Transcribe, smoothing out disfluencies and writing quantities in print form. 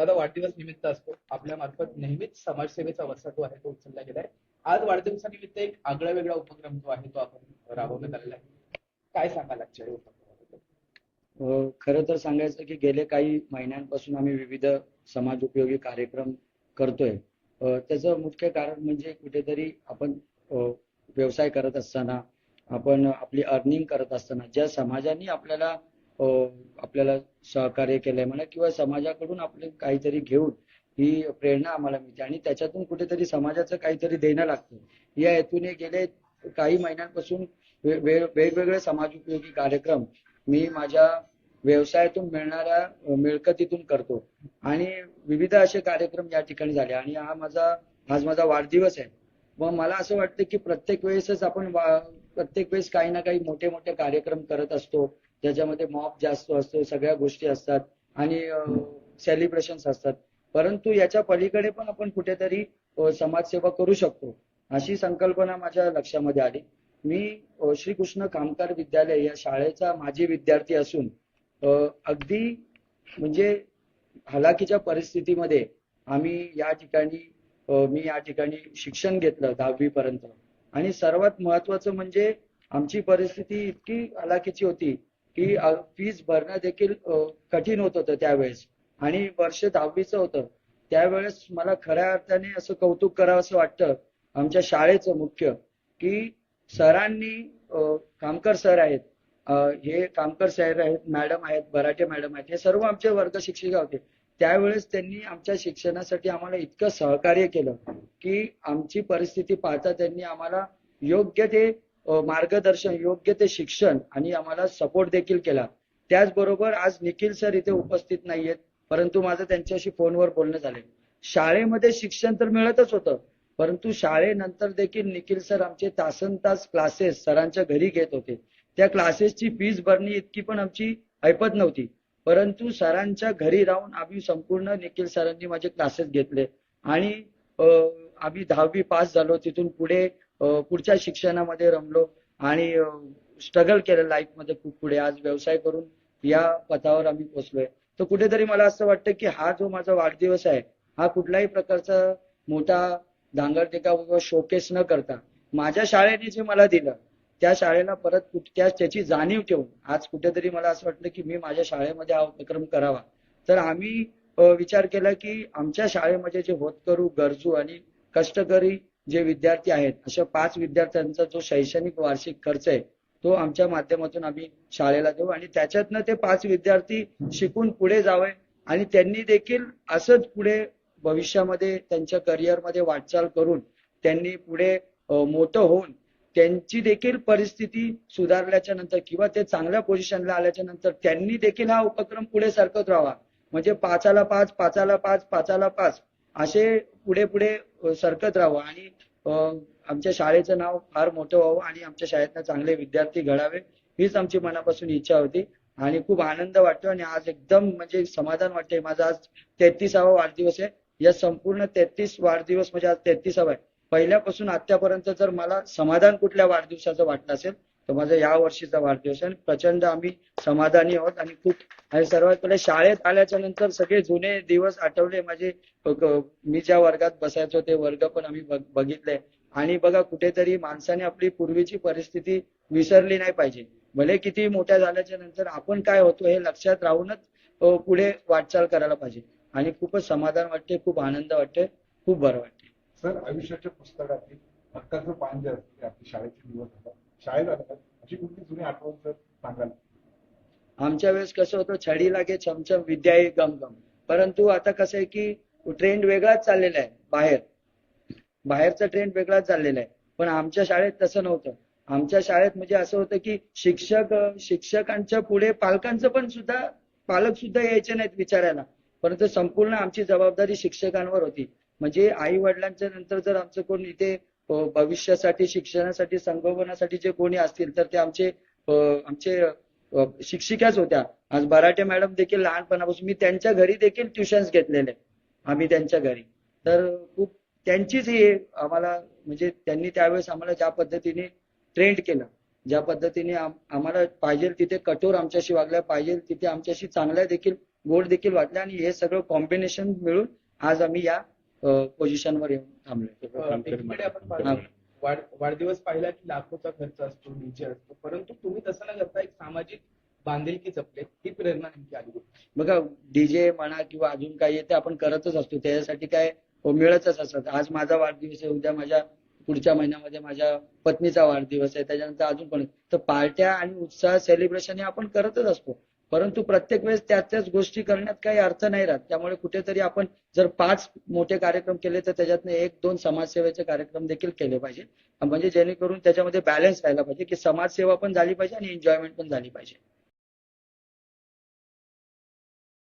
दादा वाढदिवस निमित्त असतो आपल्या मार्फत नेहमीच समाजसेवेचा वसा जो आहे तो उचलला गेलाय. आज वाढदिवसानिमित्त एक आगळा वेगळा उपक्रम जो आहे तो आपण राबवण्यात आलेला आहे. काय सांगाल आजच्या या उपक्रमाबद्दल? खरं तर सांगायचं की गेले काही महिन्यांपासून आम्ही विविध समाज उपयोगी कार्यक्रम करतोय. त्याचं मुख्य कारण म्हणजे कुठेतरी आपण व्यवसाय करत असताना, आपण आपली अर्निंग करत असताना ज्या समाजाने अ, आपल्याला सहकार्य केलंय म्हणा किंवा समाजाकडून आपले काहीतरी घेऊन ही प्रेरणा आम्हाला मिळते आणि त्याच्यातून कुठेतरी समाजाचं काहीतरी देणं लागतं. या हेतूने गेले काही महिन्यांपासून वेगवेगळे समाज उपयोगी कार्यक्रम मी माझ्या व्यवसायातून मिळणाऱ्या मिळकतीतून करतो आणि विविध असे कार्यक्रम या ठिकाणी झाले आणि आज माझा वाढदिवस आहे. मग मला असं वाटतं की प्रत्येक वेळेस काही ना काही मोठे मोठे कार्यक्रम करत असतो, ज्याच्यामध्ये मॉब जास्त असतो, सगळ्या गोष्टी असतात आणि सेलिब्रेशन्स असतात. परंतु याच्या पलीकडे पण आपण कुठेतरी समाजसेवा करू शकतो, अशी संकल्पना माझ्या लक्षामध्ये आली. मी श्रीकृष्ण कामकार विद्यालय या शाळेचा माजी विद्यार्थी असून अगदी म्हणजे हलाखीच्या परिस्थितीमध्ये मी या ठिकाणी शिक्षण घेतलं 10वी पर्यंत. आणि सर्वात महत्वाचं म्हणजे आमची परिस्थिती इतकी हलाखीची होती की फीस भरणं देखील कठीण होत होतं त्यावेळेस आणि वर्ष 10वीचं होतं. त्यावेळेस मला खऱ्या अर्थाने असं कौतुक करावं असं वाटतं आमच्या शाळेचं मुख्य की सरांनी कामकर सर आहेत, हे कामकर सर आहेत, मॅडम आहेत, बराटे मॅडम आहेत, हे सर्व आमचे वर्ग शिक्षिका होते. त्यावेळेस त्यांनी आमच्या शिक्षणासाठी आम्हाला इतकं सहकार्य केलं की आमची परिस्थिती पाहता त्यांनी आम्हाला योग्य ते मार्गदर्शन, योग्य ते शिक्षण आणि आम्हाला सपोर्ट देखील केला. त्याचबरोबर आज निखिल सर इथे उपस्थित नाहीयेत, परंतु माझं त्यांच्याशी फोनवर बोलणं झालंय. शाळेमध्ये शिक्षण तर मिळतच होतं, परंतु शाळेनंतर देखील निखिल सर आमचे तासनतास क्लासेस सरांच्या घरी घेत होते. त्या क्लासेसची फीस भरणी इतकी पण आमची ऐपत नव्हती, परंतु सरांच्या घरी राहून आम्ही संपूर्ण निखिल सरांनी माझे क्लासेस घेतले आणि आम्ही 10वी पास झालो. तिथून पुढे पुढच्या शिक्षणामध्ये रमलो आणि स्ट्रगल केलं लाईफ मध्ये खूप पुढे. आज व्यवसाय करून या पथावर आम्ही पोहोचलोय. तर कुठेतरी मला असं वाटतं की हा जो माझा वाढदिवस आहे, हा कुठल्याही प्रकारचा मोठा धांगडधिंगा किंवा शोकेस न करता माझ्या शाळेने जे मला दिलं त्या शाळेला परत त्याची जाणीव ठेवून आज कुठेतरी मला असं वाटलं की मी माझ्या शाळेमध्ये हा उपक्रम करावा. तर आम्ही विचार केला की आमच्या शाळेमध्ये जे होतकरू, गरजू आणि कष्टकरी जे विद्यार्थी आहेत, अशा 5 विद्यार्थ्यांचा जो शैक्षणिक वार्षिक खर्च आहे तो आमच्या माध्यमातून आम्ही शाळेला देऊ आणि त्याच्यातनं ते 5 विद्यार्थी शिकून पुढे जावे आणि त्यांनी देखील असंच पुढे भविष्यामध्ये त्यांच्या करिअरमध्ये वाटचाल करून त्यांनी पुढे मोठं होऊन त्यांची देखील परिस्थिती सुधारल्याच्या नंतर किंवा ते चांगल्या पोझिशनला आल्याच्या नंतर त्यांनी देखील हा उपक्रम पुढे सरकत राहावा. म्हणजे 5ला 5, 5ला 5, 5ला 5 असे पुढे पुढे सरकत राहावं आणि आमच्या शाळेचं नाव फार मोठं व्हावं आणि आमच्या शाळेतनं चांगले विद्यार्थी घडावे, हीच आमची मनापासून इच्छा होती. आणि खूप आनंद वाटतो आणि आज एकदम म्हणजे समाधान वाटतंय. माझा आज 33वा वाढदिवस आहे. या संपूर्ण 33 वाढदिवस म्हणजे आज 33वा आहे. पहिल्यापासून आतापर्यंत जर मला समाधान कुठल्या वाढदिवसाचं वाटलं असेल तर माझा या वर्षीचा वाढदिवस आहे. प्रचंड आम्ही समाधानी आहोत आणि आणि सर्वात पहिले शाळेत आल्याच्या नंतर सगळे जुने दिवस आठवले माझे. मी ज्या वर्गात बसायचो ते वर्ग पण आम्ही बघितले आणि बघा कुठेतरी माणसाने आपली पूर्वीची परिस्थिती विसरली नाही पाहिजे. भले किती मोठ्या झाल्याच्या नंतर आपण काय होतो हे लक्षात राहूनच पुढे वाटचाल करायला पाहिजे आणि खूपच समाधान वाटते, खूप आनंद वाटते, खूप बरं वाटते. सर, आयुष्याच्या पुस्तकातील हक्काचं पान जे असतं ते आपली शाळेची दिवस होता. शाळेत आलं अशी कुठली जुनी आठवण सर सांगाल? आमच्या वेळेस कसं होतं, छडी लागे छमछम विद्या ये गम गम. परंतु आता कसं आहे की ट्रेंड वेगळाच चाललेला आहे. बाहेरचा ट्रेंड वेगळाच चाललेला आहे. पण आमच्या शाळेत तसं नव्हतं. आमच्या शाळेत म्हणजे असं होतं की शिक्षकांच्या पुढे पालक सुद्धा यायचे नाहीत विचारायला, परंतु संपूर्ण आमची जबाबदारी शिक्षकांवर होती. म्हणजे आई वडिलांच्या नंतर जर आमचं कोण इथे भविष्यासाठी, शिक्षणासाठी, संगोपनासाठी जे कोणी असतील तर ते आमचे शिक्षिकाच होत्या. आज बराटे मॅडम देखील लहानपणापासून मी त्यांच्या घरी देखील ट्युशन्स घेतलेले, आम्ही त्यांच्या घरी. तर खूप त्यांचीच ही आम्हाला म्हणजे त्यांनी त्यावेळेस आम्हाला ज्या पद्धतीने ट्रेंड केलं, ज्या पद्धतीने आम्हाला पाहिजे तिथे कठोर आमच्याशी वागल्या, पाहिजे तिथे आमच्याशी चांगल्या देखील गोड देखील वाटले आणि हे सगळं कॉम्बिनेशन मिळून आज आम्ही या पोझिशनवर येऊन थांबलोय. एकीकडे आपण पाहतो, हा. वाढदिवस पाहिला की लाखोचा खर्च असतो, डीजे असतो, परंतु तुम्ही तसं न करता एक सामाजिक बांधिलकी जपले. ही प्रेरणा नेमकी आली होती. बघा, डीजे म्हणा किंवा अजून काही आहे ते आपण करतच असतो, त्याच्यासाठी काय मिळतच असत. आज माझा वाढदिवस आहे, उद्या माझ्या पुढच्या महिन्यामध्ये माझ्या पत्नीचा वाढदिवस आहे, त्याच्यानंतर अजून पण. तर पार्ट्या आणि उत्साह सेलिब्रेशन हे आपण करतच असतो, परंतु प्रत्येक वेळेस त्याच गोष्टी करण्यात काही अर्थ नाही राहत. त्यामुळे कुठेतरी आपण जर 5 मोठे कार्यक्रम केले तर त्याच्यातनं 1-2 समाजसेवेचे कार्यक्रम देखील केले पाहिजे, म्हणजे जेणेकरून त्याच्यामध्ये बॅलन्स राहायला पाहिजे की समाजसेवा पण झाली पाहिजे आणि एन्जॉयमेंट पण झाली पाहिजे.